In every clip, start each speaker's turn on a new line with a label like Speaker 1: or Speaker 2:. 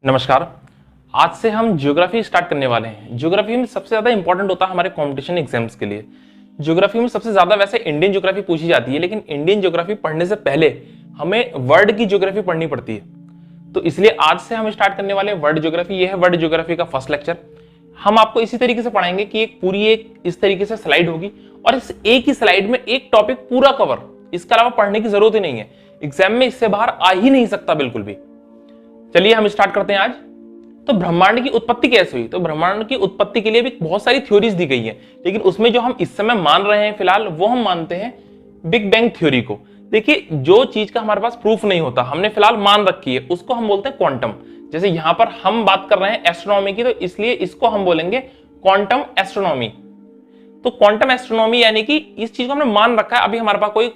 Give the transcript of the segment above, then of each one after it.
Speaker 1: नमस्कार। आज से हम ज्योग्राफी स्टार्ट करने वाले हैं। ज्योग्राफी में सबसे ज्यादा इंपॉर्टेंट होता है हमारे कंपटीशन एग्जाम्स के लिए। ज्योग्राफी में सबसे ज्यादा वैसे इंडियन ज्योग्राफी पूछी जाती है, लेकिन इंडियन ज्योग्राफी पढ़ने से पहले हमें वर्ल्ड की ज्योग्राफी पढ़नी पड़ती है। तो इसलिए आज से हम स्टार्ट करने वाले वर्ल्ड ज्योग्राफी। ये है वर्ल्ड ज्योग्राफी का फर्स्ट लेक्चर। हम आपको इसी तरीके से पढ़ाएंगे कि एक इस तरीके से स्लाइड होगी और इस एक ही स्लाइड में एक टॉपिक पूरा कवर, इसके अलावा पढ़ने की जरूरत ही नहीं है। एग्जाम में इससे बाहर आ ही नहीं सकता बिल्कुल भी। चलिए हम स्टार्ट करते हैं आज। तो ब्रह्मांड की उत्पत्ति कैसे हुई? तो ब्रह्मांड की उत्पत्ति के लिए भी बहुत सारी थ्योरीज दी गई है, लेकिन उसमें जो हम इस समय मान रहे हैं फिलहाल, वो हम मानते हैं बिग बैंग थ्योरी को। देखिए, जो चीज का हमारे पास प्रूफ नहीं होता, हमने फिलहाल मान रखी है, उसको हम बोलते हैं क्वांटम। जैसे यहां पर हम बात कर रहे हैं एस्ट्रोनॉमी की, तो इसलिए इसको हम बोलेंगे क्वांटम एस्ट्रोनॉमी। तो क्वांटम एस्ट्रोनॉमी यानी कि इस चीज को हमने मान रखा है, अभी हमारे पास कोई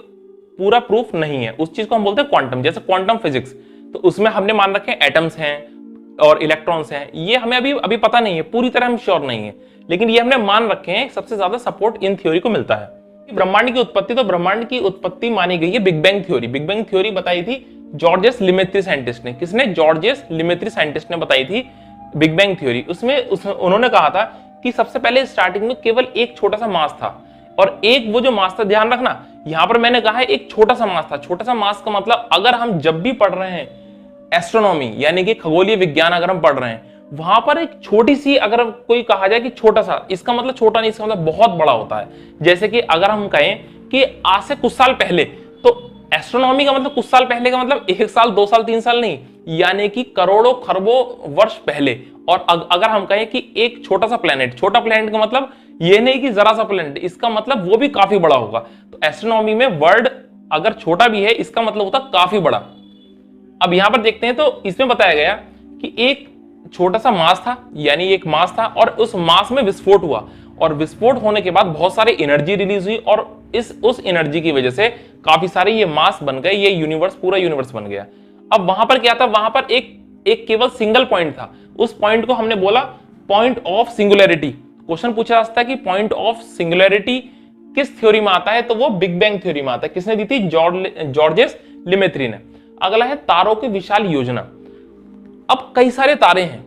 Speaker 1: पूरा प्रूफ नहीं है, उस चीज को हम बोलते हैं क्वांटम। जैसे क्वांटम फिजिक्स, तो उसमें हमने मान रखे हैं एटम्स हैं और इलेक्ट्रॉन्स हैं। ये हमें अभी पता नहीं है, पूरी तरह हम श्योर नहीं है, लेकिन ये हमने मान रखे हैं। सबसे ज्यादा सपोर्ट इन थ्योरी को मिलता है। ब्रह्मांड की उत्पत्ति, तो ब्रह्मांड की उत्पत्ति मानी गई है big bang theory. Big bang theory बताई थी जॉर्जेस लिमेत्री साइंटिस्ट ने। किसने? जॉर्जेस लिमेत्री साइंटिस्ट ने बताई थी बिग बैंग थ्योरी। उन्होंने कहा था कि सबसे पहले स्टार्टिंग में केवल एक छोटा सा मास था, और एक वो जो मास था, ध्यान रखना यहां पर मैंने कहा है एक छोटा सा मास था। छोटा सा मास का मतलब, अगर हम जब भी पढ़ रहे हैं एस्ट्रोनॉमी यानी कि खगोलीय विज्ञान अगर हम पढ़ रहे हैं, वहां पर एक छोटी सी, अगर कोई कहा जाए कि छोटा सा, इसका मतलब छोटा नहीं, इसका मतलब बहुत बड़ा होता है। जैसे कि अगर हम कहें कि आज से कुछ साल पहले, तो एस्ट्रोनॉमी का मतलब कुछ साल पहले का मतलब 1 साल 2 साल 3 साल नहीं, यानी कि करोड़ों खरबों वर्ष पहले। और अगर हम कहें कि एक छोटा सा प्लेनेट, छोटा प्लेनेट का मतलब ये नहीं कि जरा सा प्लेनेट, इसका मतलब वो भी काफी बड़ा होगा। तो एस्ट्रोनॉमी में वर्ल्ड अगर छोटा भी है, इसका मतलब होता काफी बड़ा। अब यहां पर देखते हैं, तो इसमें बताया गया कि एक छोटा सा मास था, यानी एक मास था, और उस मास में विस्फोट हुआ, और विस्फोट होने के बाद बहुत सारी एनर्जी रिलीज हुई, और उस एनर्जी की वजह से काफी सारे ये मास बन गए, ये यूनिवर्स, पूरा यूनिवर्स बन गया। अब वहां पर क्या था? वहां पर एक केवल सिंगल पॉइंट था। उस पॉइंट को हमने बोला पॉइंट ऑफ सिंगुलैरिटी। क्वेश्चन पूछा जा सकता है कि पॉइंट ऑफ सिंगुलैरिटी किस थ्योरी में आता है? तो वो बिग बैंग थ्योरी में आता है। किसने दी थी? जॉर्जेस लिमेत्री ने। अगला है तारों की विशाल योजना। अब कई सारे तारे हैं,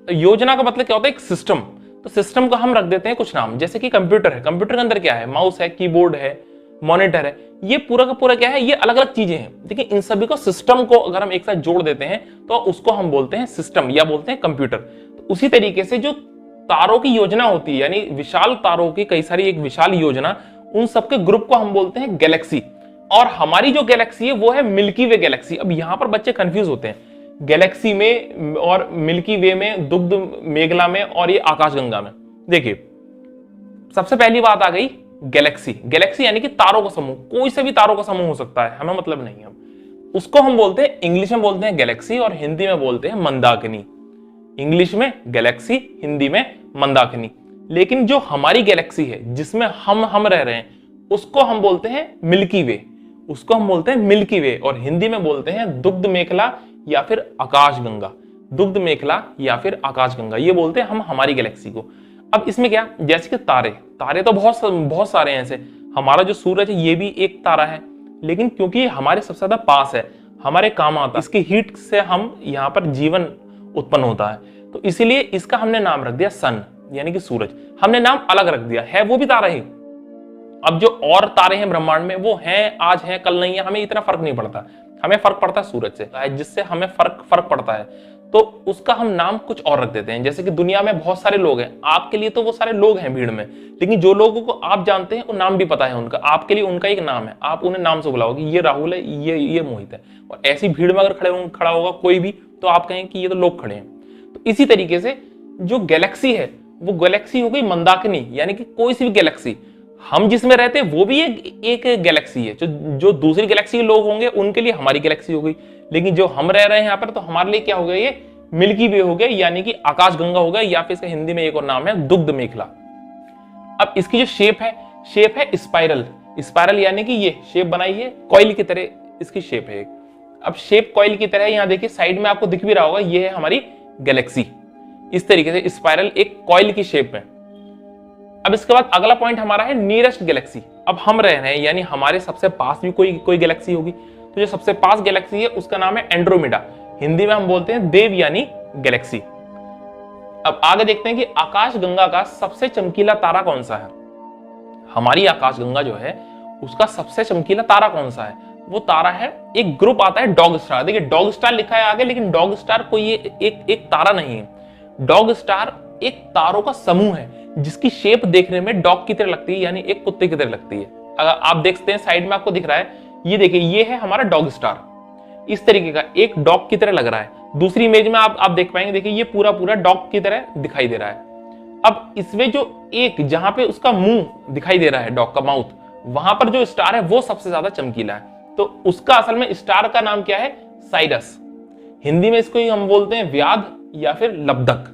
Speaker 1: तो योजना का मतलब क्या होता है? एक सिस्टम। तो सिस्टम को हम रख देते हैं कुछ नाम, जैसे कि कंप्यूटर है। कंप्यूटर के अंदर क्या है? माउस है, कीबोर्ड है, मॉनिटर है। ये पूरा का पूरा क्या है? ये अलग अलग चीजें हैं, देखिए इन सभी को, सिस्टम को अगर हम एक साथ जोड़ देते हैं तो उसको हम बोलते हैं सिस्टम, या बोलते हैं कंप्यूटर। तो उसी तरीके से जो तारों की योजना होती है, यानी विशाल तारों की कई सारी एक विशाल योजना, उन सबके ग्रुप को हम बोलते हैं गैलेक्सी। और हमारी जो गैलेक्सी है वो है मिल्की वे गैलेक्सी। अब यहां पर बच्चे कंफ्यूज होते हैं, गैलेक्सी में और मिल्की वे में, दुग्ध मेघला में, और ये आकाशगंगा में। देखिए, सबसे पहली बात आ गई गैलेक्सी। गैलेक्सी यानी कि तारों का समूह, कोई से भी तारों का समूह हो सकता है, हमें मतलब नहीं है। उसको हम बोलते हैं, इंग्लिश में बोलते हैं गैलेक्सी, और हिंदी में बोलते हैं मंदाकिनी। इंग्लिश में गैलेक्सी, हिंदी में मंदाकिनी। लेकिन जो हमारी गैलेक्सी है, जिसमें हम रह रहे हैं, उसको हम बोलते हैं मिल्की वे। उसको हम बोलते हैं मिल्की वे, और हिंदी में बोलते हैं दुग्ध मेखला या फिर आकाशगंगा। दुग्ध मेखला या फिर आकाशगंगा, ये बोलते हैं हम हमारी गैलेक्सी को। अब इसमें क्या, जैसे कि तारे तो बहुत सारे हैं। ऐसे हमारा जो सूरज है, ये भी एक तारा है, लेकिन क्योंकि हमारे सबसे ज्यादा पास है, हमारे काम आता है, इसकी हीट से हम यहाँ पर जीवन उत्पन्न होता है, तो इसीलिए इसका हमने नाम रख दिया सन, यानी कि सूरज। हमने नाम अलग रख दिया है, वो भी तारा ही। अब जो और तारे हैं ब्रह्मांड में, वो हैं, आज हैं, कल नहीं है, हमें इतना फर्क नहीं पड़ता। हमें फर्क पड़ता है सूरज से, जिससे हमें फर्क पड़ता है, तो उसका हम नाम कुछ और रख देते हैं। जैसे कि दुनिया में बहुत सारे लोग हैं, आपके लिए तो वो सारे लोग हैं भीड़ में, लेकिन जो लोगों को आप जानते हैं वो नाम भी पता है उनका, आपके लिए उनका एक नाम है, आप उन्हें नाम से बुलाओगे, ये राहुल है, ये मोहित है। और ऐसी भीड़ में अगर खड़ा होगा कोई भी, तो आप कहें कि ये तो लोग खड़े हैं। तो इसी तरीके से जो गैलेक्सी है, वो गैलेक्सी हो गई मंदाकिनी, यानी कि कोई सी भी गैलेक्सी। हम जिसमें रहते हैं वो भी एक गैलेक्सी है। जो दूसरी गैलेक्सी के लोग होंगे उनके लिए हमारी गैलेक्सी हो गई, लेकिन जो हम रह रहे हैं यहाँ पर, तो हमारे लिए क्या हो गया? ये मिल्की वे हो गया, यानी कि आकाशगंगा हो गया, या फिर इसका हिंदी में एक और नाम है दुग्ध मेखला। अब इसकी जो शेप है स्पाइरल। स्पाइरल यानी कि ये शेप बनाई है कॉइल की तरह, इसकी शेप है। अब शेप कॉइल की तरह, यहाँ देखिए साइड में आपको दिख भी रहा होगा, ये है हमारी गैलेक्सी। इस तरीके से स्पाइरल एक कॉइल की शेप में। अब इसके बाद अगला पॉइंट हमारा है नियरेस्ट गैलेक्सी। अब हम रह रहे हैं, यानी हमारे सबसे पास भी कोई गैलेक्सी होगी। तो जो सबसे पास गैलेक्सी है उसका नाम है एंड्रोमेडा। हिंदी में हम बोलते हैं देव यानी गैलेक्सी। अब आगे देखते हैं कि आकाशगंगा का सबसे चमकीला तारा कौन सा है। हमारी आकाशगंगा जो है उसका सबसे चमकीला तारा कौन सा है, वो तारा है, एक ग्रुप आता है डॉग स्टार। देखिए डॉग स्टार लिखा है आगे, लेकिन डॉग स्टार कोई एक तारा नहीं है। डॉग स्टार एक तारों का समूह है जिसकी शेप देखने में डॉग की तरह लगती है, यानी एक कुत्ते की तरह लगती है। अगर आप देख सकते हैं साइड में आपको दिख रहा है, ये देखिए ये है हमारा डॉग स्टार, इस तरीके का एक डॉग की तरह लग रहा है। दूसरी इमेज में आप देख पाएंगे, देखिए ये पूरा पूरा डॉग की तरह दिखाई दे रहा है। अब इसमें जो एक जहां पे उसका मुंह दिखाई दे रहा है, डॉग का माउथ, वहां पर जो स्टार है वो सबसे ज्यादा चमकीला है। तो उसका असल में स्टार का नाम क्या है, साइरस। हिंदी में इसको हम बोलते हैं व्याध या फिर लब्धक,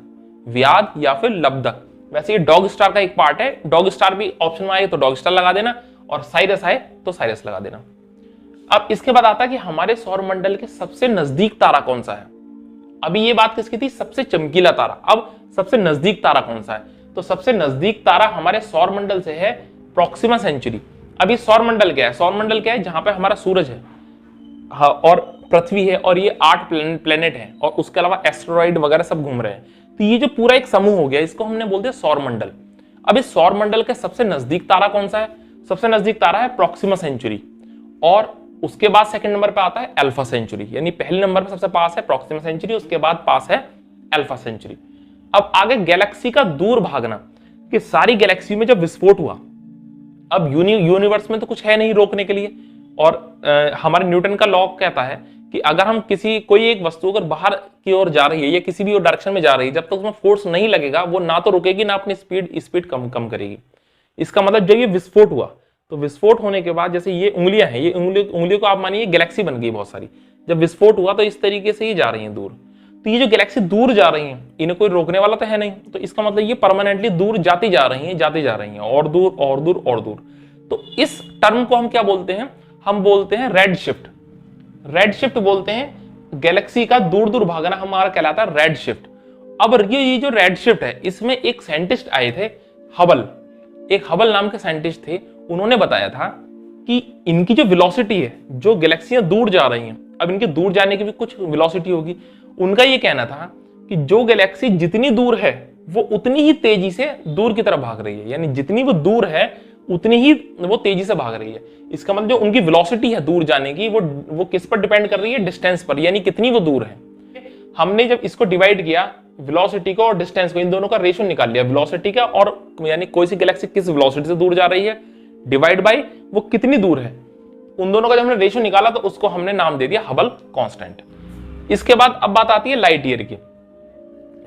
Speaker 1: व्याध या फिर लब्धक। वैसे ये डॉग स्टार का एक पार्ट है। डॉग स्टार भी ऑप्शन में आए तो डॉग स्टार लगा देना, और साइरस आए तो साइरस लगा देना। अब इसके बाद आता है कि हमारे सौर मंडल के सबसे नजदीक तारा कौन सा है। अभी ये बात किसकी थी, सबसे चमकीला तारा। अब सबसे नजदीक तारा कौन सा है, तो सबसे नजदीक तारा हमारे सौर मंडल से है प्रॉक्सिमा सेंचुरी। अभी सौर मंडल क्या है, सौर मंडल क्या है, जहां पे हमारा सूरज है, हाँ, और पृथ्वी है, और ये 8 प्लेनेट है, और उसके अलावा एस्टेरॉइड वगैरह सब घूम रहे हैं। तो ये जो पूरा एक समूह हो गया, इसको हमने बोलते हैं सौर मंडल। अब इस सौर मंडल के सबसे नजदीक तारा कौन सा है, सबसे नजदीक तारा है प्रॉक्सिमा सेंचुरी, और उसके बाद सेकंड नंबर पे आता है अल्फा सेंचुरी। यानी पहले नंबर पे सबसे पास है प्रॉक्सिमा सेंचुरी, उसके बाद पास है अल्फा सेंचुरी। अब आगे गैलेक्सी का दूर भागना, कि सारी गैलेक्सी में जब विस्फोट हुआ, अब यूनिवर्स में तो कुछ है नहीं रोकने के लिए, और हमारे न्यूटन का लॉ कहता है कि अगर हम कोई एक वस्तु अगर बाहर की ओर जा रही है या किसी भी और डायरेक्शन में जा रही है, जब तक उसमें फोर्स नहीं लगेगा वो ना तो रुकेगी ना अपनी स्पीड कम करेगी। इसका मतलब जब ये विस्फोट हुआ, तो विस्फोट होने के बाद जैसे ये उंगलियां हैं, ये उंगलियों को आप मानिए गैलेक्सी बन गई बहुत सारी। जब विस्फोट हुआ तो इस तरीके से ये जा रही हैं दूर। तो ये जो गैलेक्सी दूर जा रही हैं, इन्हें कोई रोकने वाला तो है नहीं, तो इसका मतलब ये परमानेंटली दूर जाती जा रही हैं, और दूर और दूर और दूर। तो इस टर्म को हम क्या बोलते हैं, हम बोलते हैं रेड शिफ्ट। रेड शिफ्ट बोलते हैं गैलेक्सी का दूर दूर भागना, हमारा कहलाता है रेड शिफ्ट। अब ये जो रेड शिफ्ट है, इसमें एक साइंटिस्ट आए थे, हबल, एक हबल नाम के साइंटिस्ट थे। उन्होंने बताया था कि इनकी जो वेलोसिटी है, जो गैलेक्सियां दूर जा रही हैं, अब इनके दूर जाने की भी कुछ वेलोसिटी होगी। उनका ये कहना था कि जो गैलेक्सी जितनी दूर है वो उतनी ही तेजी से दूर की तरफ भाग रही है, यानी जितनी वो दूर है उतनी ही वो तेजी से भाग रही है। इसका मतलब जो उनकी वेलोसिटी है दूर जाने की, वो किस पर डिपेंड कर रही है, डिस्टेंस पर, यानी कितनी वो दूर है। हमने जब इसको डिवाइड किया, वेलोसिटी को और डिस्टेंस को, इन दोनों का रेशियो निकाल लिया, वेलोसिटी का, और यानी कोई सी गैलेक्सी किस वेलोसिटी से दूर जा रही है डिवाइड बाय वो कितनी दूर है, उन दोनों का जब हमने रेशियो निकाला तो उसको हमने नाम दे दिया हबल कांस्टेंट। इसके बाद अब बात आती है लाइट ईयर की।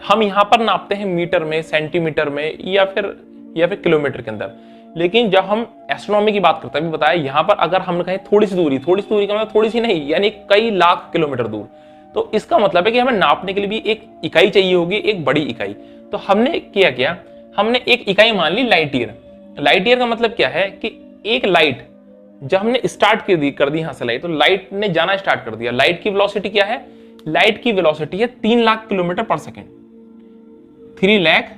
Speaker 1: हम यहां पर नापते हैं मीटर में, सेंटीमीटर में, या फिर किलोमीटर के अंदर। लेकिन जब हम एस्ट्रोनॉमी की बात करते हैं, बताया यहां पर अगर हम कहें थोड़ी सी दूरी का मतलब थोड़ी सी नहीं, यानी कई लाख किलोमीटर दूर, तो इसका मतलब है कि हमें नापने के लिए भी एक इकाई चाहिए होगी, एक बड़ी इकाई। तो हमने क्या हमने एक इकाई मान ली लाइट ईयर। लाइट ईयर का मतलब क्या है कि एक लाइट जब हमने स्टार्ट कर दी यहां से लाइट, तो लाइट ने जाना स्टार्ट कर दिया। लाइट की वेलोसिटी क्या है, लाइट की वेलोसिटी है 3 लाख किलोमीटर पर सेकेंड, 3 लाख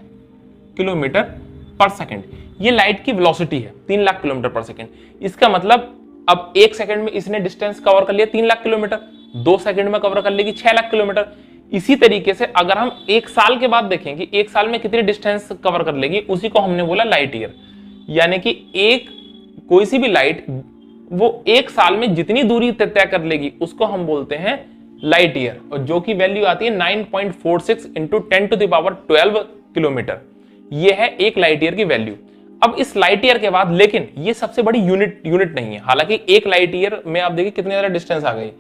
Speaker 1: किलोमीटर पर सेकेंड। ये लाइट की वेलोसिटी है 3 लाख किलोमीटर पर सेकेंड। इसका मतलब अब 1 सेकंड में इसने डिस्टेंस कवर कर लिया 3 लाख किलोमीटर, 2 सेकंड में कवर कर लेगी 6 लाख किलोमीटर। इसी तरीके से अगर हम 1 साल के बाद देखें कि 1 साल में कितनी डिस्टेंस कवर कर लेगी, उसी को हमने बोला लाइट ईयर। यानी कि कोई सी भी लाइट वो 1 साल में जितनी दूरी तय कर लेगी उसको हम बोलते हैं लाइट ईयर, और जो की वैल्यू आती है 9.46 इंटू 10⁻12 किलोमीटर। ये है एक लाइट ईयर की वैल्यू। अब इस लाइट ईयर के बाद, लेकिन ये सबसे बड़ी यूनिट नहीं है। हालांकि एक लाइट ईयर में आप देखिए कितनी ज्यादा डिस्टेंस आ गई,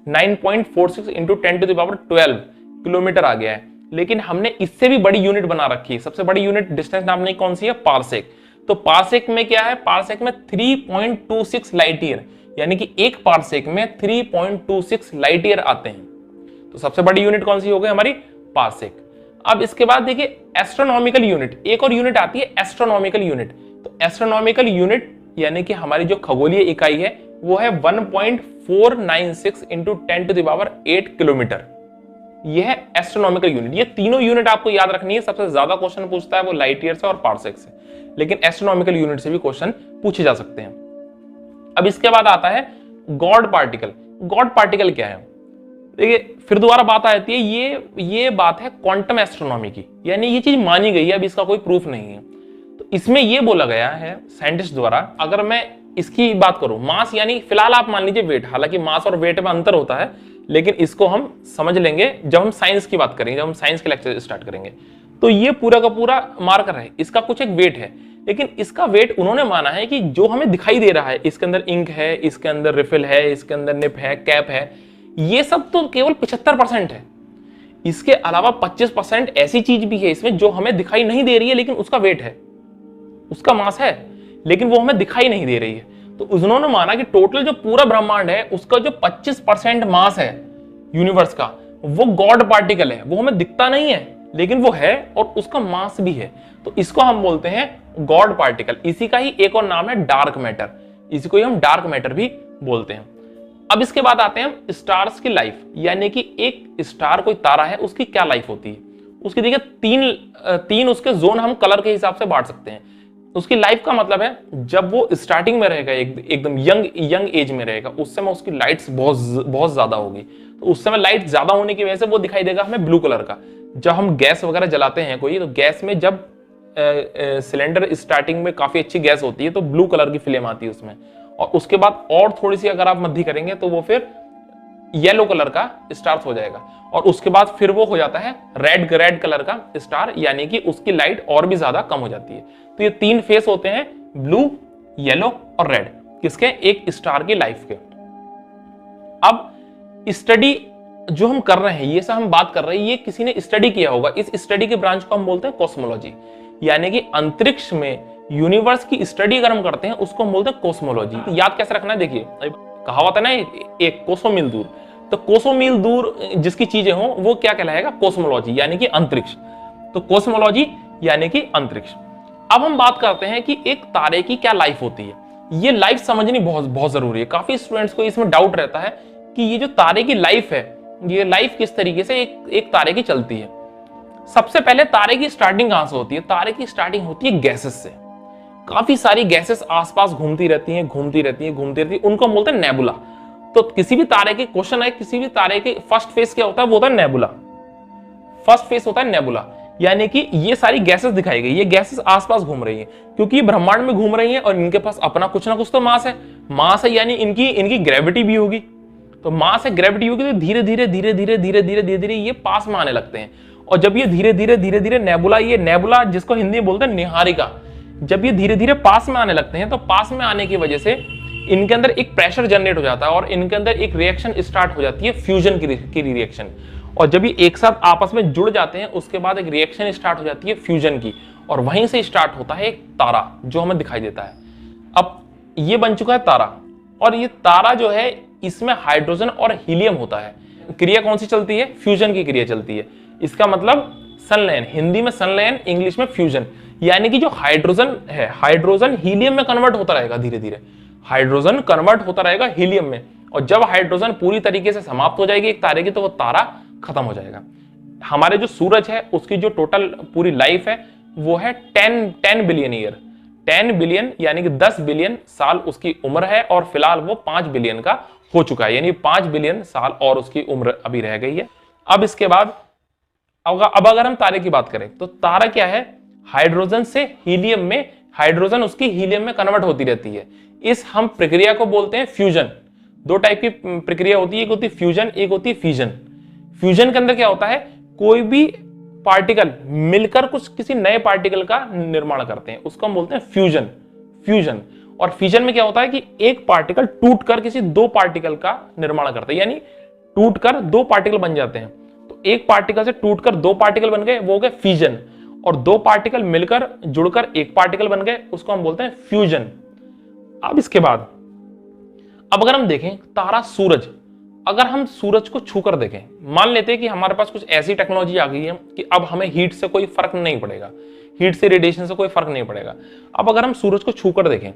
Speaker 1: 9.46 इंटू 10⁻12 किलोमीटर आ गया है। लेकिन हमने इससे भी बड़ी यूनिट बना रखी है। सबसे बड़ी यूनिट डिस्टेंस नापने की कौन सी है, पारसेक। तो पारसेक में क्या है, पारसेक में 3.26 लाइट ईयर, यानी कि एक पारसेक में 3.26 लाइट ईयर आते हैं। तो सबसे बड़ी यूनिट कौन सी हो गई हमारी, पारसेक। अब इसके बाद देखिए एस्ट्रोनॉमिकल यूनिट, एक और यूनिट आती है एस्ट्रोनॉमिकल यूनिट। तो एस्ट्रोनॉमिकल यूनिट यानी कि हमारी जो खगोलीय इकाई है वो है 1.496 इंटू 10⁸ किलोमीटर। यह है एस्ट्रोनॉमिकल यूनिट। ये तीनों यूनिट आपको याद रखनी है। सबसे ज्यादा क्वेश्चन पूछता है वो लाइट ईयर से और पारसेक से, लेकिन एस्ट्रोनॉमिकल यूनिट से भी क्वेश्चन पूछे जा सकते हैं। अब इसके बाद आता है गॉड पार्टिकल। गॉड पार्टिकल क्या है, देखिए फिर दोबारा बात आती है, ये बात है क्वांटम एस्ट्रोनॉमी की, यानी ये चीज मानी गई है, अब इसका कोई प्रूफ नहीं है। तो इसमें ये बोला गया है साइंटिस्ट द्वारा, अगर मैं इसकी बात करूं मास, यानी फिलहाल आप मान लीजिए वेट, हालांकि मास और वेट में अंतर होता है, लेकिन इसको हम समझ लेंगे जब हम साइंस की बात करेंगे, जब हम साइंस के लेक्चर स्टार्ट करेंगे। तो ये पूरा का पूरा मार्कर है, इसका कुछ एक वेट है, लेकिन इसका वेट उन्होंने माना है कि जो हमें दिखाई दे रहा है, इसके अंदर इंक है, इसके अंदर रिफिल है, इसके अंदर निप है, कैप है, ये सब तो केवल 75% है। इसके अलावा 25% ऐसी चीज भी है इसमें जो हमें दिखाई नहीं दे रही है, लेकिन उसका वेट है, उसका मास है, लेकिन वो हमें दिखाई नहीं दे रही है। तो उन्होंने माना कि टोटल जो पूरा ब्रह्मांड है उसका जो 25% मास है यूनिवर्स का, वो गॉड पार्टिकल है, वो हमें दिखता नहीं है लेकिन वो है और उसका मास भी है। तो इसको हम बोलते हैं गॉड पार्टिकल। इसी का ही एक और नाम है डार्क मैटर, इसी को ही हम डार्क मैटर भी बोलते हैं। अब इसके बाद आते हैं हम स्टार्स की लाइफ, यानी कि एक स्टार कोई तारा है उसकी क्या लाइफ होती है। उसकी देखिए तीन उसके जोन हम कलर के हिसाब से बांट सकते हैं। उसकी लाइफ का मतलब है जब वो स्टार्टिंग में रहेगा, एकदम यंग एज में रहेगा, उस समय उसकी लाइट्स बहुत ज्यादा होगी। तो उस समय लाइट ज्यादा होने की वजह से वो दिखाई देगा हमें ब्लू कलर का। जब हम गैस वगैरह जलाते हैं कोई, तो गैस में जब सिलेंडर स्टार्टिंग में काफी अच्छी गैस होती है तो ब्लू कलर की फ्लेम आती है उसमें, और उसके बाद और थोड़ी सी अगर आप मध्य करेंगे तो वो फिर येलो कलर का स्टार हो जाएगा, और उसके बाद फिर वो हो जाता है रेड कलर का स्टार, यानी कि उसकी लाइट और भी ज्यादा कम हो जाती है। तो ये तीन फेस होते हैं, ब्लू, येलो और रेड, किसके, एक स्टार की लाइफ के। अब स्टडी जो हम कर रहे हैं, ये सब हम बात कर रहे हैं, ये किसी ने स्टडी किया होगा। इस स्टडी के ब्रांच को हम बोलते हैं कॉस्मोलॉजी, यानी कि अंतरिक्ष में यूनिवर्स की स्टडी अगर हम करते हैं उसको हम बोलते हैं कॉस्मोलॉजी। याद कैसे रखना है, देखिए कहावत है ना, एक कोसों मील दूर, तो कोसों मील दूर जिसकी चीजें हो वो क्या कहलाएगा, कॉस्मोलॉजी, यानी कि अंतरिक्ष। तो कॉस्मोलॉजी यानी कि अंतरिक्ष। अब हम बात करते हैं कि एक तारे की क्या लाइफ होती है। ये लाइफ समझनी बहुत जरूरी है। काफी स्टूडेंट्स को इसमें डाउट रहता है कि ये जो तारे की लाइफ है, ये लाइफ किस तरीके से एक तारे की चलती है। सबसे पहले तारे की स्टार्टिंग कहां से होती है? तारे की स्टार्टिंग होती है गैसेस से। काफी सारी गैसेस आसपास घूमती रहती हैं, उनको हम बोलते हैं नेबुला। तो किसी भी तारे के क्वेश्चन है, किसी भी तारे के फर्स्ट फेज क्या होता है, वो होता है नेबुला। फर्स्ट फेज होता है नेबुला, यानी कि ये सारी गैसेस दिखाई गई, ये गैसेस आसपास घूम रही हैं, क्योंकि ये ब्रह्मांड में घूम रही हैं और इनके पास अपना कुछ ना कुछ तो मास है, यानी इनकी ग्रेविटी भी होगी। तो मास है, ग्रेविटी होगी, तो धीरे धीरे ये पास में आने लगते हैं। और जब ये धीरे धीरे नेबुला, ये नेबुला जिसको हिंदी में बोलते हैं निहारिका, जब ये धीरे धीरे पास में आने लगते हैं, तो पास में आने की वजह से इनके अंदर एक प्रेशर जनरेट हो जाता है और इनके अंदर एक रिएक्शन स्टार्ट हो जाती है, फ्यूजन की रिएक्शन। और जब ये एक साथ आपस में जुड़ जाते हैं, उसके बाद एक रिएक्शन स्टार्ट हो जाती है फ्यूजन की, और वहीं से स्टार्ट होता है एक तारा जो हमें दिखाई देता है। अब ये बन चुका है तारा, और ये तारा जो है इसमें हाइड्रोजन और हीलियम होता है। क्रिया कौन सी चलती है? फ्यूजन की क्रिया चलती है। इसका मतलब संलयन, हिंदी में संलयन, इंग्लिश में फ्यूजन, यानी कि जो हाइड्रोजन है, हाइड्रोजन हीलियम में कन्वर्ट होता रहेगा, धीरे धीरे हाइड्रोजन कन्वर्ट होता रहेगा हीलियम में, और जब हाइड्रोजन पूरी तरीके से समाप्त हो जाएगी एक तारे की, तो वो तारा खत्म हो जाएगा। हमारे जो सूरज है उसकी जो टोटल पूरी लाइफ है वो है 10 बिलियन ईयर, 10 बिलियन यानी कि 10 बिलियन साल उसकी उम्र है, और फिलहाल वो 5 बिलियन का हो चुका है, यानी 5 बिलियन साल और उसकी उम्र अभी रह गई है। अब इसके बाद अब अगर हम तारे की बात करें, तो तारा क्या है? हाइड्रोजन से हीलियम में, हाइड्रोजन उसकी हीलियम में कन्वर्ट होती रहती है। इस हम प्रक्रिया को बोलते हैं फ्यूजन। दो टाइप की प्रक्रिया होती है, एक होती है फ्यूजन, एक होती है फिजन। फ्यूजन के अंदर क्या होता है? कोई भी पार्टिकल मिलकर कुछ किसी नए पार्टिकल का निर्माण करते हैं, उसको हम बोलते हैं फ्यूजन। और फिजन में क्या होता है कि एक पार्टिकल टूटकर किसी दो पार्टिकल का निर्माण करते हैं, यानी टूटकर दो पार्टिकल बन जाते हैं। तो एक पार्टिकल से टूटकर दो पार्टिकल बन गए, वो हो गए फिजन, और दो पार्टिकल मिलकर जुड़कर एक पार्टिकल बन गए, उसको हम बोलते हैं फ्यूजन। अब इसके बाद अब अगर हम देखें तारा सूरज, अगर हम सूरज को छूकर देखें, मान लेते हैं कि हमारे पास कुछ ऐसी टेक्नोलॉजी आ गई है कि अब हमें हीट से कोई फर्क नहीं पड़ेगा, हीट से रेडिएशन से कोई फर्क नहीं पड़ेगा। अब अगर हम सूरज को छूकर देखें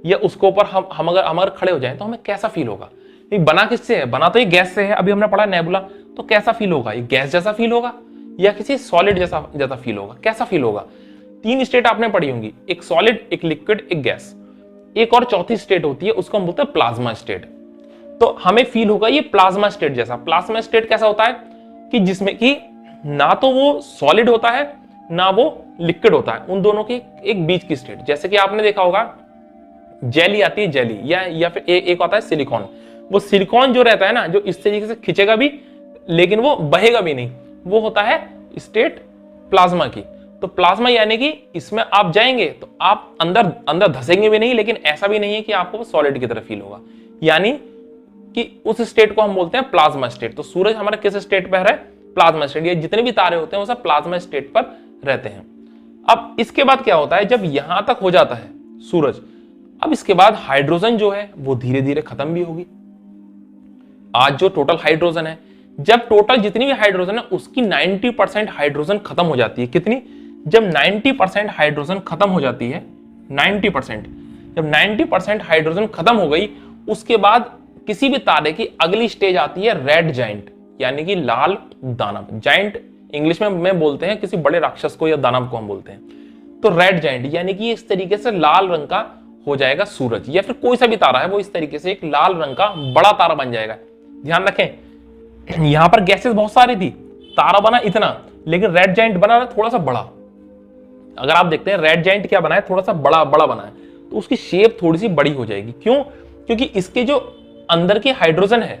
Speaker 1: या उसके ऊपर हम अगर खड़े हो जाएं, तो हमें कैसा फील होगा? ये बना किससे है? बना तो ये गैस से है, अभी हमने पढ़ा नेबुला। तो कैसा फील होगा? ये गैस जैसा फील होगा या किसी सॉलिड जैसा फील होगा? कैसा फील होगा? तीन स्टेट आपने पढ़ी होंगी, एक सॉलिड, एक लिक्विड, एक गैस। एक और चौथी स्टेट होती है, उसको हम बोलते हैं प्लाज्मा स्टेट। तो हमें फील होगा ये प्लाज्मा स्टेट जैसा। प्लाज्मा स्टेट कैसा होता है कि जिसमें कि ना तो वो सॉलिड होता है ना वो लिक्विड होता है, उन दोनों की एक बीच की स्टेट। जैसे कि आपने देखा होगा जेली आती है, जेली या फिर एक होता है सिलिकॉन। वो सिलिकॉन जो रहता है ना, जो इस तरीके से खिंचेगा भी लेकिन वो बहेगा भी नहीं, वो होता है स्टेट प्लाज्मा की। तो प्लाज्मा यानी कि इसमें आप जाएंगे तो आप अंदर अंदर धसेंगे भी नहीं, लेकिन ऐसा भी नहीं है कि आपको सॉलिड की तरह फील होगा, यानी कि उस स्टेट को हम बोलते हैं प्लाज्मा स्टेट। तो सूरज हमारा किस स्टेट पर है? Plasma state. ये जितने भी तारे होते हैं वो सब प्लाज्मा स्टेट पर रहते हैं। अब इसके बाद क्या होता है, जब यहां तक हो जाता है सूरज, अब इसके बाद हाइड्रोजन जो है वो धीरे धीरे खत्म भी होगी। आज जो टोटल हाइड्रोजन है, जब टोटल जितनी भी हाइड्रोजन है उसकी 90% हाइड्रोजन खत्म हो जाती है। कितनी? जब 90% हाइड्रोजन खत्म हो जाती है, 90%, जब 90% हाइड्रोजन खत्म हो गई, उसके बाद किसी भी तारे की अगली स्टेज आती है रेड जाइंट, यानी कि लाल दानव। जाइंट इंग्लिश में बोलते हैं किसी बड़े राक्षस को या दानव को हम बोलते हैं। तो रेड जाइंट यानी कि इस तरीके से लाल रंग का हो जाएगा सूरज, या फिर कोई सा भी तारा है वो इस तरीके से एक लाल रंग का बड़ा तारा बन जाएगा। ध्यान रखें यहां पर गैसेस बहुत सारी थी, तारा बना इतना, लेकिन रेड जाइंट बना है थोड़ा सा बड़ा। अगर आप देखते हैं रेड जाइंट क्या बना है, थोड़ा सा बड़ा बना है, तो उसकी शेप थोड़ी सी बड़ी हो जाएगी। क्यों? क्योंकि इसके जो अंदर की हाइड्रोजन है,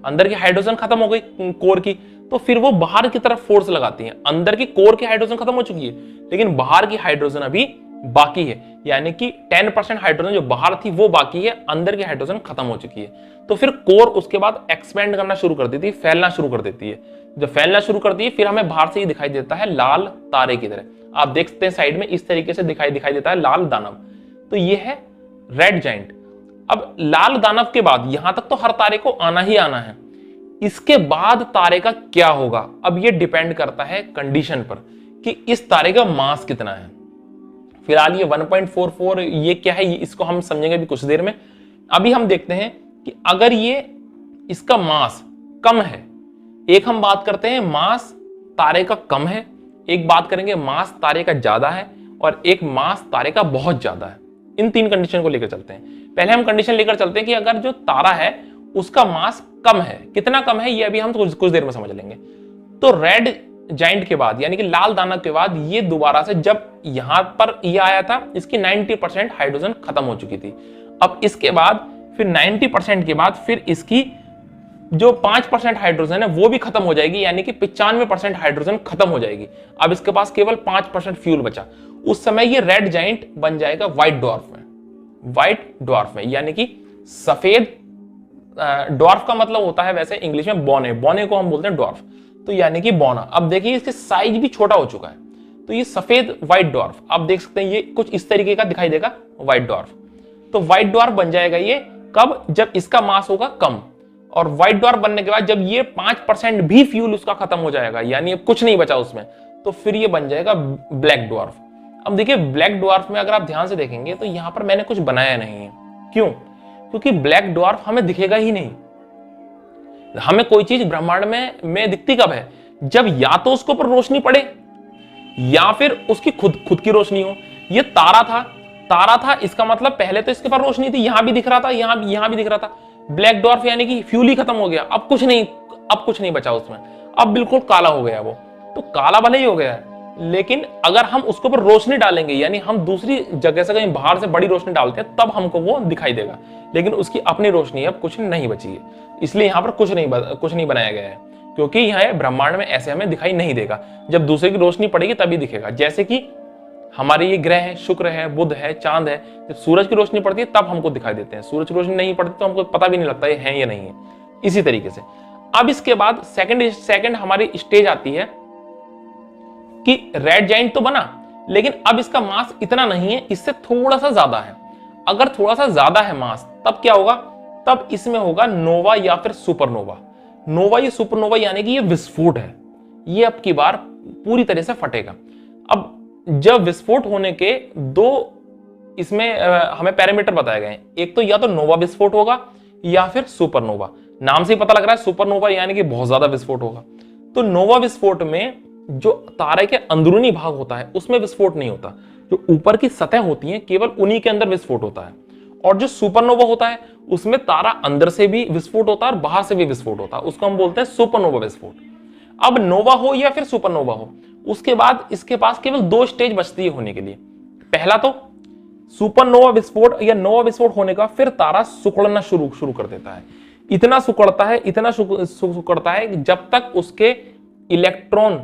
Speaker 1: अंदर की हाइड्रोजन खत्म हो गई कोर की, तो फिर वो बाहर की तरफ फोर्स लगाती है। अंदर की कोर की हाइड्रोजन खत्म हो चुकी है, लेकिन बाहर की हाइड्रोजन अभी बाकी है, यानी कि 10% हाइड्रोजन जो बाहर थी वो बाकी है, अंदर की हाइड्रोजन खत्म हो चुकी है। तो फिर कोर उसके बाद एक्सपेंड करना शुरू कर देती है, फैलना शुरू कर देती है। जब फैलना शुरू करती है फिर हमें बाहर से ही दिखाई देता है लाल तारे की तरह। आप देख सकते हैं साइड में इस तरीके से दिखाई देता है लाल दानव। तो ये है रेड जाइंट। अब लाल दानव के बाद यहां तक तो हर तारे को आना ही आना है, इसके बाद तारे का क्या होगा? अब ये डिपेंड करता है कंडीशन पर कि इस तारे का मास कितना है। फिलहाल ये 1.44 ये क्या है, इसको हम समझेंगे भी कुछ देर में। अभी हम देखते हैं कि अगर ये इसका मास कम है, एक हम बात करते हैं मास तारे का कम है, एक बात करेंगे मास तारे का ज्यादा है, और एक मास तारे का बहुत ज्यादा है। इन तीन कंडीशन को लेकर चलते हैं। पहले हम कंडीशन लेकर चलते हैं कि अगर जो तारा है उसका मास कम है, कितना कम है ये अभी हम कुछ देर में समझ लेंगे। तो रेड जाइंट के बाद यानी कि लाल दानव के बाद ये दोबारा से जब यहां पर ये आया था, इसकी 90% हाइड्रोजन खत्म हो चुकी थी। अब इसके बाद फिर 90% के बाद फिर इसकी जो 5% हाइड्रोजन है वो भी खत्म हो जाएगी, यानी कि 95% हाइड्रोजन खत्म हो जाएगी। अब इसके पास केवल 5% फ्यूल बचा। उस समय ये रेड जाइंट बन जाएगा व्हाइट ड्वार्फ में। व्हाइट ड्वार्फ में यानी कि सफेद, ड्वार्फ का मतलब होता है वैसे इंग्लिश में बौने, बौने को हम बोलते हैं ड्वार्फ, तो यानी कि बौना। अब देखिए इसके साइज भी छोटा हो चुका है, तो ये सफेद व्हाइट ड्वार्फ आप देख सकते हैं, ये कुछ इस तरीके का दिखाई देगा व्हाइट ड्वार्फ। तो व्हाइट ड्वार्फ बन जाएगा ये कब? जब इसका मास होगा कम। और व्हाइट ड्वार्फ बनने के बाद जब ये 5% भी फ्यूल उसका खत्म हो जाएगा, यानी अब कुछ नहीं बचा उसमें, तो फिर ये बन जाएगा ब्लैक ड्वार्फ। अब देखिए ब्लैक ड्वार्फ में अगर आप ध्यान से देखेंगे तो यहां पर मैंने कुछ बनाया नहीं है। क्यों? क्योंकि ब्लैक ड्वार्फ हमें दिखेगा ही नहीं। हमें कोई चीज ब्रह्मांड में दिखती कब है? जब या तो उसके ऊपर रोशनी पड़े या फिर उसकी खुद की रोशनी हो। ये तारा था, इसका मतलब पहले तो इसके पास रोशनी थी, यहां भी दिख रहा था, यहां भी दिख रहा था। ब्लैक ड्वार्फ यानी कि फ्यूल ही खत्म हो गया, अब कुछ नहीं बचा उसमें, अब बिल्कुल काला हो गया वो। तो काला भले ही हो गया है, लेकिन अगर हम उसके ऊपर रोशनी डालेंगे, यानी हम दूसरी जगह से कहीं बाहर से बड़ी रोशनी डालते हैं, तब हमको वो दिखाई देगा, लेकिन उसकी अपनी रोशनी अब कुछ नहीं बची है। इसलिए यहां पर कुछ नहीं बनाया गया है, क्योंकि यहाँ ब्रह्मांड में ऐसे हमें दिखाई नहीं देगा। जब दूसरे की रोशनी पड़ेगी तभी दिखेगा। जैसे कि हमारे ये ग्रह है, शुक्र है, बुध है, चांद है, जब सूरज की रोशनी पड़ती है तब हमको दिखाई देते हैं। सूरज की रोशनी नहीं पड़ती तो हमको पता भी नहीं लगता ये है या नहीं है। इसी तरीके से अब इसके बाद सेकंड हमारी स्टेज आती है कि रेड जाइंट तो बना, लेकिन अब इसका मास इतना नहीं है, इससे थोड़ा सा ज्यादा है। अगर थोड़ा सा ज्यादा है मास, तब क्या होगा? तब इसमें होगा नोवा या फिर सुपरनोवा। नोवा या सुपरनोवा यानी कि ये विस्फोट है, ये अब की बार पूरी तरह से फटेगा। अब जब विस्फोट होने के दो इसमें हमें पैरामीटर बताए गए हैं, एक तो या तो नोवा विस्फोट होगा या फिर सुपरनोवा। नाम से ही पता लग रहा है सुपरनोवा यानी कि बहुत ज्यादा विस्फोट होगा। तो नोवा विस्फोट में जो तारे के अंदरूनी भाग होता है उसमें विस्फोट नहीं होता, जो ऊपर की सतह होती है केवल उन्हीं के अंदर विस्फोट होता है। और जो सुपरनोवा होता है उसमें तारा अंदर से भी विस्फोट होता है और बाहर से भी विस्फोट होता है, उसको हम बोलते हैं सुपरनोवा विस्फोट। अब नोवा हो या फिर सुपरनोवा हो, उसके बाद इसके पास केवल 2 स्टेज बचती है होने के लिए। पहला तो सुपरनोवा विस्फोट या नोवा विस्फोट होने का फिर तारा सिकुड़ना शुरू कर देता है। इतना सिकुड़ता है, इतना सिकुड़ता है जब तक उसके इलेक्ट्रॉन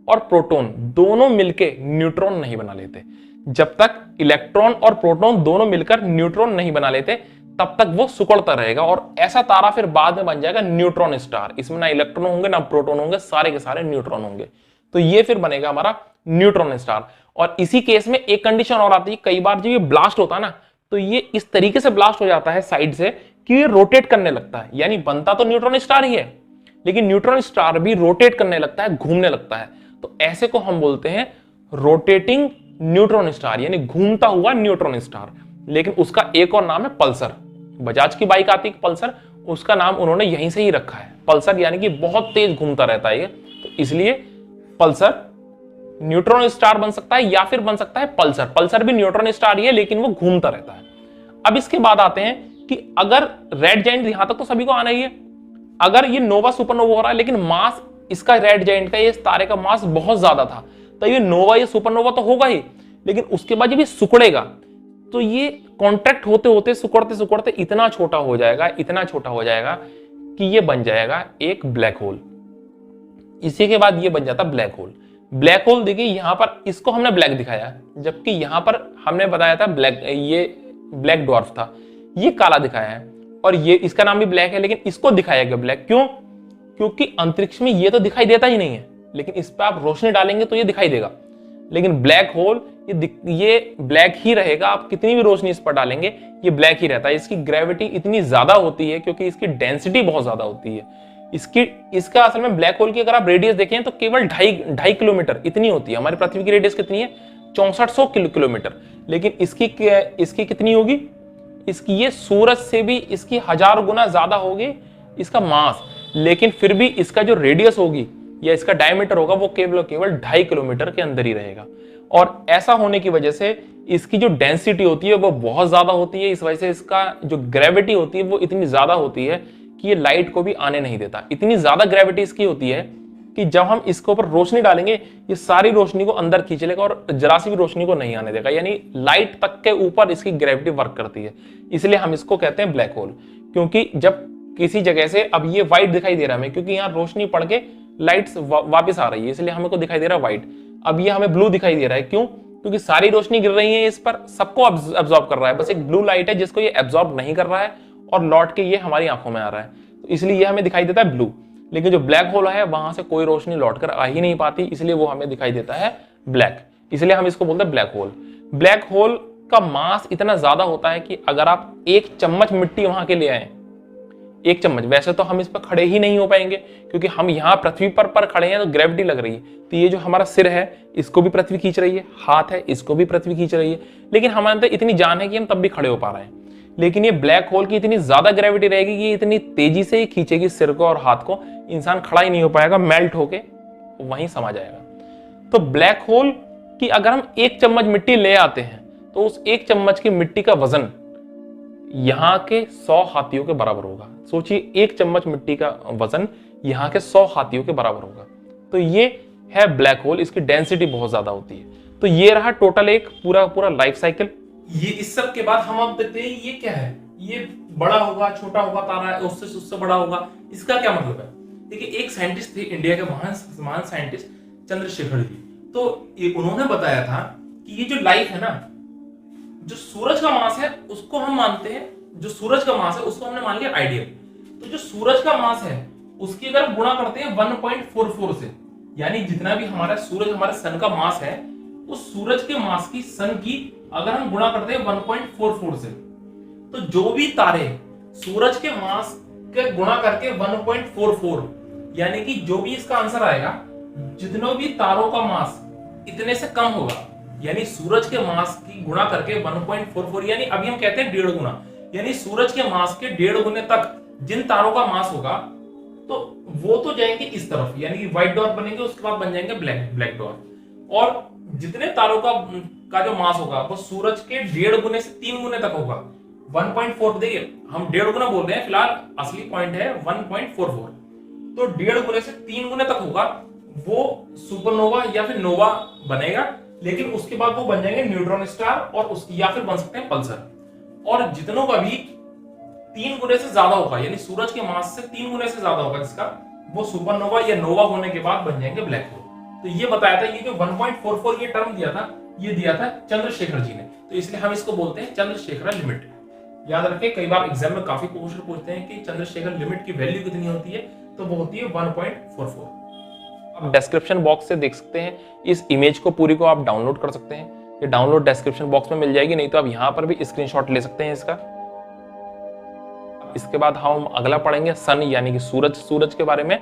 Speaker 1: और प्रोटॉन दोनों मिलकर न्यूट्रॉन नहीं बना लेते। जब तक इलेक्ट्रॉन और प्रोटॉन दोनों मिलकर न्यूट्रॉन नहीं बना लेते तब तक वो सिकुड़ता रहेगा, और ऐसा तारा फिर बाद में बन जाएगा न्यूट्रॉन स्टार। इसमें ना इलेक्ट्रॉन होंगे ना प्रोटॉन होंगे, सारे के सारे न्यूट्रॉन होंगे। तो ये फिर बनेगा हमारा न्यूट्रॉन स्टार। और इसी केस में एक कंडीशन और आती है, कई बार जब ये ब्लास्ट होता है ना, तो ये इस तरीके से ब्लास्ट हो जाता है साइड से कि ये रोटेट करने लगता है। यानी बनता तो न्यूट्रॉन स्टार ही है, लेकिन न्यूट्रॉन स्टार भी रोटेट करने लगता है, घूमने लगता है। तो ऐसे को हम बोलते हैं रोटेटिंग न्यूट्रॉन स्टार, यानी घूमता हुआ न्यूट्रॉन स्टार। लेकिन उसका एक और नाम है पल्सर। बजाज की बाइक आती है पल्सर, उसका नाम उन्होंने यहीं से ही रखा है पल्सर, यानी कि बहुत तेज घूमता रहता है ये, तो इसलिए पल्सर न्यूट्रॉन स्टार बन सकता है या फिर बन सकता है पल्सर। पल्सर भी न्यूट्रॉन स्टार ही है, लेकिन वो घूमता रहता है। अब इसके बाद आते हैं कि अगर रेड जाइंट, यहां तक तो सभी को आना ही है, अगर ये नोवा सुपरनोवा हो रहा है लेकिन मास इसका रेड जाइंट का, ये तारे का मास बहुत ज्यादा था, तो ये नोवा ये सुपरनोवा तो होगा ही, लेकिन उसके बाद जब ये सिकुड़ेगा तो ये कॉन्ट्रैक्ट होते होते सिकुड़ते सिकुड़ते इतना छोटा हो जाएगा, इतना छोटा हो जाएगा कि ये बन जाएगा एक ब्लैक होल। इसी के बाद ये बन जाता ब्लैक होल। ब्लैक होल देखिए यहां पर इसको हमने ब्लैक दिखाया, जबकि यहां पर हमने बताया था ब्लैक, ये ब्लैक ड्वार्फ था, ये काला दिखाया है, और ये इसका नाम भी ब्लैक है, लेकिन इसको दिखाया गया ब्लैक। क्यों? क्योंकि अंतरिक्ष में ये तो दिखाई देता ही नहीं है, लेकिन इस पर आप रोशनी डालेंगे तो ये दिखाई देगा। लेकिन ब्लैक होल ये ब्लैक ही रहेगा, आप कितनी भी रोशनी इस पर डालेंगे ये ब्लैक ही रहता है। इसकी ग्रेविटी इतनी ज्यादा होती है क्योंकि इसकी डेंसिटी बहुत ज्यादा होती है। इसका असल में ब्लैक होल की अगर आप रेडियस देखें तो केवल 2.5 किलोमीटर इतनी होती है। हमारी पृथ्वी की रेडियस कितनी है? 6400 किलोमीटर। लेकिन इसकी कितनी होगी? इसकी ये सूरज से भी इसकी 1000 गुना ज्यादा होगी इसका मास, लेकिन फिर भी इसका जो रेडियस होगी या इसका डायमीटर होगा वो केवल 2.5 किलोमीटर के अंदर ही रहेगा। और ऐसा होने की वजह से इसकी जो डेंसिटी होती है वो बहुत ज्यादा होती है। इस वजह से इसका जो ग्रेविटी होती है वो इतनी ज्यादा होती है कि ये लाइट को भी आने नहीं देता। इतनी ज्यादा ग्रेविटी इसकी होती है कि जब हम इसके ऊपर रोशनी डालेंगे ये सारी रोशनी को अंदर खींच लेगा और जरा सी भी रोशनी को नहीं आने देगा। यानी लाइट तक के ऊपर इसकी ग्रेविटी वर्क करती है, इसलिए हम इसको कहते हैं ब्लैक होल। क्योंकि जब किसी जगह से, अब ये व्हाइट दिखाई दे रहा है हमें क्योंकि यहाँ रोशनी पड़ के लाइट वापस आ रही है, इसलिए हमें को दिखाई दे रहा है व्हाइट। अब ये हमें ब्लू दिखाई दे रहा है, क्यों? क्योंकि सारी रोशनी गिर रही है इस पर, सबको एब्जॉर्ब कर रहा है, बस एक ब्लू लाइट है जिसको ये एब्जॉर्ब नहीं कर रहा है और लौट के ये हमारी आंखों में आ रहा है, तो इसलिए ये हमें दिखाई देता है ब्लू। लेकिन जो ब्लैक होल है वहां से कोई रोशनी लौटकर आ ही नहीं पाती, इसलिए वो हमें दिखाई देता है ब्लैक, इसलिए हम इसको बोलते हैं ब्लैक होल। ब्लैक होल का मास इतना ज्यादा होता है कि अगर आप 1 चम्मच मिट्टी वहां के ले आए, 1 चम्मच, वैसे तो हम इस पर खड़े ही नहीं हो पाएंगे क्योंकि हम यहाँ पृथ्वी पर खड़े हैं तो ग्रेविटी लग रही है, तो ये जो हमारा सिर है इसको भी पृथ्वी खींच रही है, हाथ है इसको भी पृथ्वी खींच रही है, लेकिन हमारे अंदर इतनी जान है कि हम तब भी खड़े हो पा रहे हैं। लेकिन ये ब्लैक होल की इतनी ज्यादा ग्रेविटी रहेगी कि इतनी तेजी से ही खींचेगी सिर को और हाथ को, इंसान खड़ा ही नहीं हो पाएगा, मेल्ट होके वहीं समा जाएगा। तो ब्लैक होल की अगर हम 1 चम्मच मिट्टी ले आते हैं तो उस 1 चम्मच की मिट्टी का वजन यहाँ के 100 हाथियों के बराबर होगा। सोचिए 1 चम्मच मिट्टी का वजन यहाँ के 100 हाथियों के बराबर होगा। तो ये है ब्लैक होल, इसकी डेंसिटी बहुत ज्यादा होती है। तो ये रहा टोटल एक पूरा लाइफ साइकिल। ये इस सब के बाद हम अब देखते हैं ये क्या है, ये बड़ा होगा, छोटा होगा तारा, उससे बड़ा होगा, इसका क्या मतलब है? देखिए एक साइंटिस्ट थे, इंडिया के महान साइंटिस्ट चंद्रशेखर जी, तो उन्होंने बताया था कि ये जो लाइफ है ना, जो सूरज का मास है उसको हम मानते हैं, जो सूरज का मास है उसको हमने मान लिया आइडियल। तो जो सूरज का मास है उसकी अगर हम गुणा करते हैं 1.44 से, यानी जितना भी हमारा सूरज, हमारे सन का मास है, उस सूरज के मास की सन की अगर हम गुणा करते हैं 1.44 से, तो जो भी तारे सूरज के मास के गुणा करके 1.44, यानी कि जो भी इसका आंसर आएगा, जितनों भी तारों का मास इतने से कम होगा, यानी सूरज के मास की गुणा करके 1.44, यानी अभी हम कहते हैं 1.5 गुना, यानी सूरज के मास के 1.5 गुने तक जिन तारों का मास होगा तो वो तो जाएंगे इस तरफ, यानी कि व्हाइट डॉट बनेंगे, उसके बाद बन जाएंगे ब्लैक डॉट। और जितने तारों का जो मास होगा वो सूरज के 1.5 गुने से 3 गुने तक होगा, 1.4 देखिए हम 1.5 गुना बोल रहे हैं, फिलहाल असली पॉइंट है 1.44। तो 1.5 गुने से 3 गुने तक होगा वो सुपरनोवा या फिर नोवा बनेगा, लेकिन उसके बाद वो बन जाएंगे न्यूट्रॉन स्टार और उसकी या फिर बन सकते हैं पल्सर। और जितनों का भी 3 गुने से ज्यादा होगा, यानी सूरज के मास से 3 गुने से ज्यादा होगा जिसका, वो सुपरनोवा या नोवा होने के बाद बन जाएंगे ब्लैक होल। तो ये बताया था, ये जो 1.44 ये टर्म दिया था, ये दिया था चंद्रशेखर जी ने, तो इसलिए हम इसको बोलते हैं चंद्रशेखर लिमिट। याद रखें, कई बार एग्जाम में काफी क्वेश्चन पूछते हैं कि चंद्रशेखर लिमिट की वैल्यू कितनी होती है, तो वो होती है 1.44। आप डिस्क्रिप्शन बॉक्स से देख सकते हैं, इस इमेज को पूरी को आप डाउनलोड कर सकते हैं, ये डाउनलोड डिस्क्रिप्शन बॉक्स में मिल जाएगी, नहीं तो आप यहाँ पर भी स्क्रीनशॉट ले सकते हैं इसका। इसके बाद हम अगला पढ़ेंगे सन यानी कि सूरज के बारे में।